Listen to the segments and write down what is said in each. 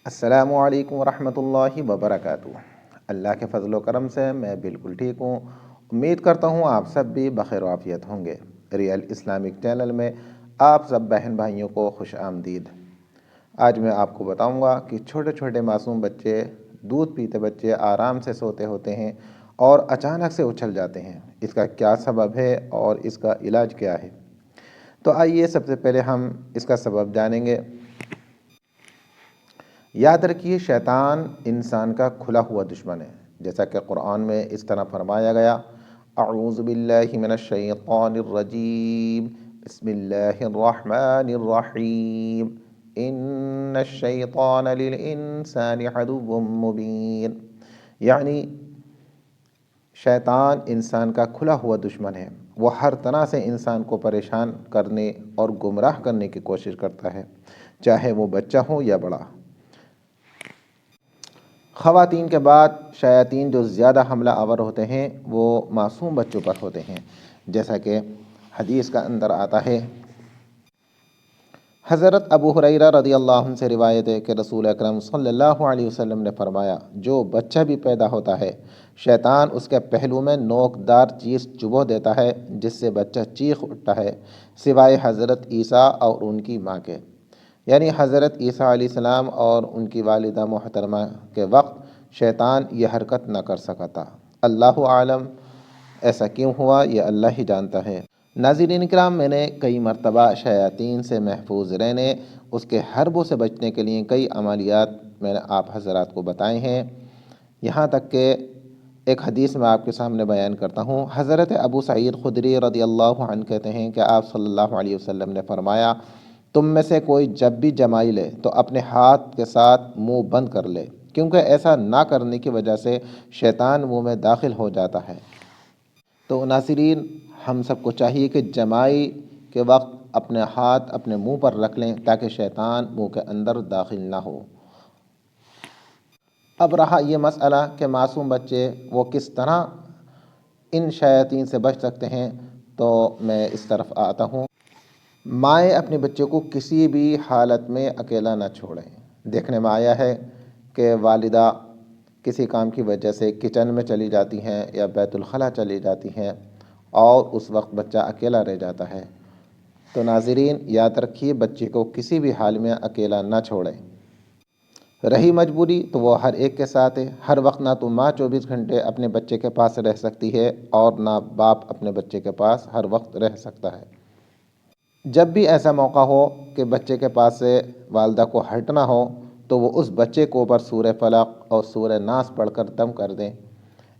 السلام علیکم ورحمۃ اللہ وبرکاتہ۔ اللہ کے فضل و کرم سے میں بالکل ٹھیک ہوں۔ امید کرتا ہوں آپ سب بھی بخیر و عافیت ہوں گے۔ ریئل اسلامک چینل میں آپ سب بہن بھائیوں کو خوش آمدید۔ آج میں آپ کو بتاؤں گا کہ چھوٹے چھوٹے معصوم بچے، دودھ پیتے بچے آرام سے سوتے ہوتے ہیں اور اچانک سے اچھل جاتے ہیں۔ اس کا کیا سبب ہے اور اس کا علاج کیا ہے؟ تو آئیے سب سے پہلے ہم اس کا سبب جانیں گے۔ یاد رکھیے، شیطان انسان کا کھلا ہوا دشمن ہے، جیسا کہ قرآن میں اس طرح فرمایا گیا: اعوذ باللہ من الشیطان الرجیم، بسم اللہ الرحمن الرحیم، ان الشیطان للانسان عدو مبین۔ یعنی شیطان انسان کا کھلا ہوا دشمن ہے، وہ ہر طرح سے انسان کو پریشان کرنے اور گمراہ کرنے کی کوشش کرتا ہے، چاہے وہ بچہ ہو یا بڑا۔ خواتین کے بعد شیاطین جو زیادہ حملہ آور ہوتے ہیں وہ معصوم بچوں پر ہوتے ہیں، جیسا کہ حدیث کا اندر آتا ہے۔ حضرت ابو ہریرہ رضی اللہ عنہ سے روایت ہے کہ رسول اکرم صلی اللہ علیہ وسلم نے فرمایا: جو بچہ بھی پیدا ہوتا ہے، شیطان اس کے پہلو میں نوکدار چیز چبو دیتا ہے، جس سے بچہ چیخ اٹھتا ہے، سوائے حضرت عیسیٰ اور ان کی ماں کے۔ یعنی حضرت عیسیٰ علیہ السلام اور ان کی والدہ محترمہ کے وقت شیطان یہ حرکت نہ کر سکا تھا۔ اللہ عالم ایسا کیوں ہوا، یہ اللہ ہی جانتا ہے۔ ناظرین کرام، میں نے کئی مرتبہ شیاطین سے محفوظ رہنے، اس کے حربوں سے بچنے کے لیے کئی عملیات میں نے آپ حضرات کو بتائے ہیں۔ یہاں تک کہ ایک حدیث میں آپ کے سامنے بیان کرتا ہوں۔ حضرت ابو سعید خدری رضی اللہ عنہ کہتے ہیں کہ آپ صلی اللہ علیہ وسلم نے فرمایا: تم میں سے کوئی جب بھی جمائی لے تو اپنے ہاتھ کے ساتھ منہ بند کر لے، کیونکہ ایسا نہ کرنے کی وجہ سے شیطان منہ میں داخل ہو جاتا ہے۔ تو ناظرین، ہم سب کو چاہیے کہ جمائی کے وقت اپنے ہاتھ اپنے منہ پر رکھ لیں تاکہ شیطان منہ کے اندر داخل نہ ہو۔ اب رہا یہ مسئلہ کہ معصوم بچے وہ کس طرح ان شیاطین سے بچ سکتے ہیں، تو میں اس طرف آتا ہوں۔ مائیں اپنے بچے کو کسی بھی حالت میں اکیلا نہ چھوڑیں۔ دیکھنے میں آیا ہے کہ والدہ کسی کام کی وجہ سے کچن میں چلی جاتی ہیں یا بیت الخلاء چلی جاتی ہیں اور اس وقت بچہ اکیلا رہ جاتا ہے۔ تو ناظرین، یاد رکھیے، بچے کو کسی بھی حال میں اکیلا نہ چھوڑیں۔ رہی مجبوری تو وہ ہر ایک کے ساتھ ہے۔ ہر وقت نہ تو ماں 24 گھنٹے اپنے بچے کے پاس رہ سکتی ہے اور نہ باپ اپنے بچے کے پاس ہر وقت رہ سکتا ہے۔ جب بھی ایسا موقع ہو کہ بچے کے پاس سے والدہ کو ہٹنا ہو تو وہ اس بچے کو اوپر سورہ فلق اور سورہ ناس پڑھ کر دم کر دیں۔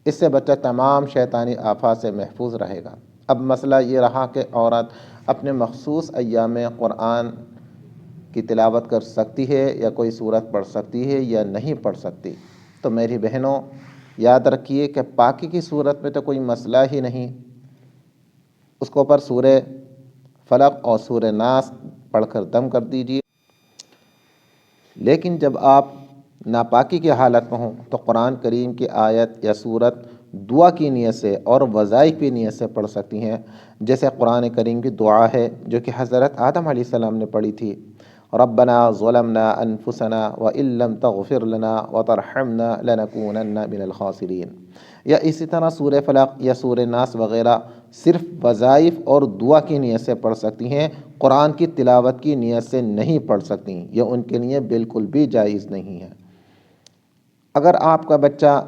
اس سے بچہ تمام شیطانی آفات سے محفوظ رہے گا۔ اب مسئلہ یہ رہا کہ عورت اپنے مخصوص ایام میں قرآن کی تلاوت کر سکتی ہے یا کوئی سورت پڑھ سکتی ہے یا نہیں پڑھ سکتی۔ تو میری بہنوں، یاد رکھیے کہ پاکی کی صورت میں تو کوئی مسئلہ ہی نہیں، اس کو اوپر سورہ فلق اور سورہ ناس پڑھ کر دم کر دیجیے۔ لیکن جب آپ ناپاکی کی حالت میں ہوں تو قرآن کریم کی آیت یا سورت دعا کی نیت سے اور وظائف کی نیت سے پڑھ سکتی ہیں، جیسے قرآن کریم کی دعا ہے جو کہ حضرت آدم علیہ السلام نے پڑھی تھی: ربنا ظلمنا انفسنا وان لم تغفر لنا وترحمنا لنکونن من الخاسرین۔ یا اسی طرح سورہ فلق یا سورہ ناس وغیرہ صرف وظائف اور دعا کی نیت سے پڑھ سکتی ہیں، قرآن کی تلاوت کی نیت سے نہیں پڑھ سکتی، یہ ان کے لیے بالکل بھی جائز نہیں ہے۔ اگر آپ کا بچہ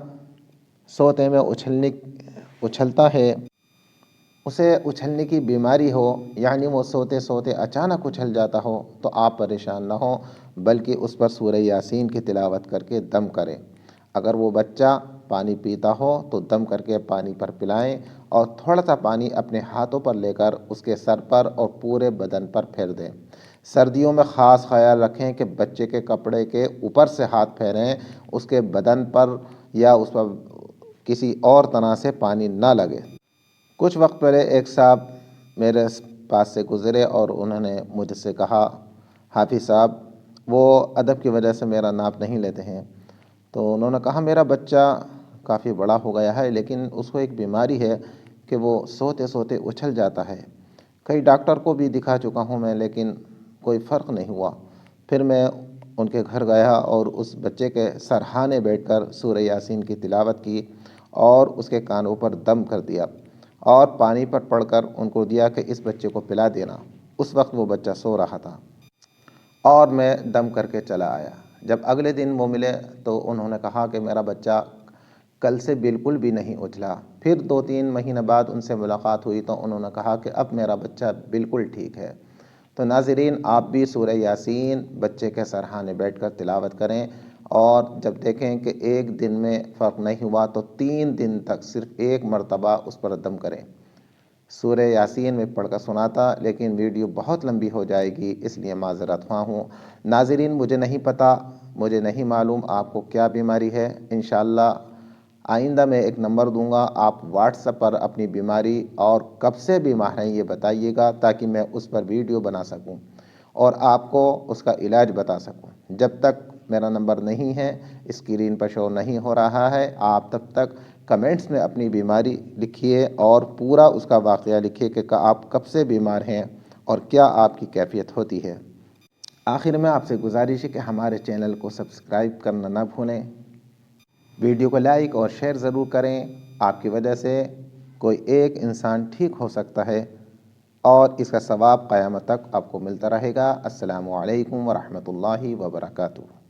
سوتے میں اچھلتا ہے، اسے اچھلنے کی بیماری ہو، یعنی وہ سوتے سوتے اچانک اچھل جاتا ہو، تو آپ پریشان نہ ہوں، بلکہ اس پر سورہ یاسین کی تلاوت کر کے دم کریں۔ اگر وہ بچہ پانی پیتا ہو تو دم کر کے پانی پر پلائیں اور تھوڑا سا پانی اپنے ہاتھوں پر لے کر اس کے سر پر اور پورے بدن پر پھیر دیں۔ سردیوں میں خاص خیال رکھیں کہ بچے کے کپڑے کے اوپر سے ہاتھ پھیریں، اس کے بدن پر یا اس پر کسی اور طرح سے پانی نہ لگے۔ کچھ وقت پہلے ایک صاحب میرے پاس سے گزرے اور انہوں نے مجھ سے کہا: حافظ صاحب، وہ ادب کی وجہ سے میرا نام نہیں لیتے ہیں، تو انہوں نے کہا میرا بچہ کافی بڑا ہو گیا ہے لیکن اس کو ایک بیماری ہے کہ وہ سوتے سوتے اچھل جاتا ہے۔ کئی ڈاکٹر کو بھی دکھا چکا ہوں میں لیکن کوئی فرق نہیں ہوا۔ پھر میں ان کے گھر گیا اور اس بچے کے سرہانے بیٹھ کر سورہ یاسین کی تلاوت کی اور اس کے کانوں پر دم کر دیا اور پانی پر پڑھ کر ان کو دیا کہ اس بچے کو پلا دینا۔ اس وقت وہ بچہ سو رہا تھا اور میں دم کر کے چلا آیا۔ جب اگلے دن وہ ملے تو انہوں نے کہا کہ میرا بچہ کل سے بالکل بھی نہیں اچھلا۔ پھر 2-3 مہینے بعد ان سے ملاقات ہوئی تو انہوں نے کہا کہ اب میرا بچہ بالکل ٹھیک ہے۔ تو ناظرین، آپ بھی سورہ یاسین بچے کے سرہانے بیٹھ کر تلاوت کریں، اور جب دیکھیں کہ ایک دن میں فرق نہیں ہوا تو 3 دن تک صرف ایک مرتبہ اس پر دم کریں۔ سورہ یاسین میں پڑھ کر سناتا، لیکن ویڈیو بہت لمبی ہو جائے گی، اس لیے معذرت خواہ ہوں۔ ناظرین، مجھے نہیں پتہ، مجھے نہیں معلوم آپ کو کیا بیماری ہے۔ انشاءاللہ آئندہ میں ایک نمبر دوں گا، آپ واٹس ایپ پر اپنی بیماری اور کب سے بیمار ہیں یہ بتائیے گا، تاکہ میں اس پر ویڈیو بنا سکوں اور آپ کو اس کا علاج بتا سکوں۔ جب تک میرا نمبر نہیں ہے، اسکرین پر شو نہیں ہو رہا ہے، آپ تب تک کمنٹس میں اپنی بیماری لکھیے اور پورا اس کا واقعہ لکھیے کہ آپ کب سے بیمار ہیں اور کیا آپ کی کیفیت ہوتی ہے۔ آخر میں آپ سے گزارش ہے کہ ہمارے چینل کو سبسکرائب کرنا نہ بھولیں، ویڈیو کو لائک اور شیئر ضرور کریں۔ آپ کی وجہ سے کوئی ایک انسان ٹھیک ہو سکتا ہے اور اس کا ثواب قیامت تک آپ کو ملتا رہے گا۔ السلام علیکم ورحمۃ اللہ وبرکاتہ۔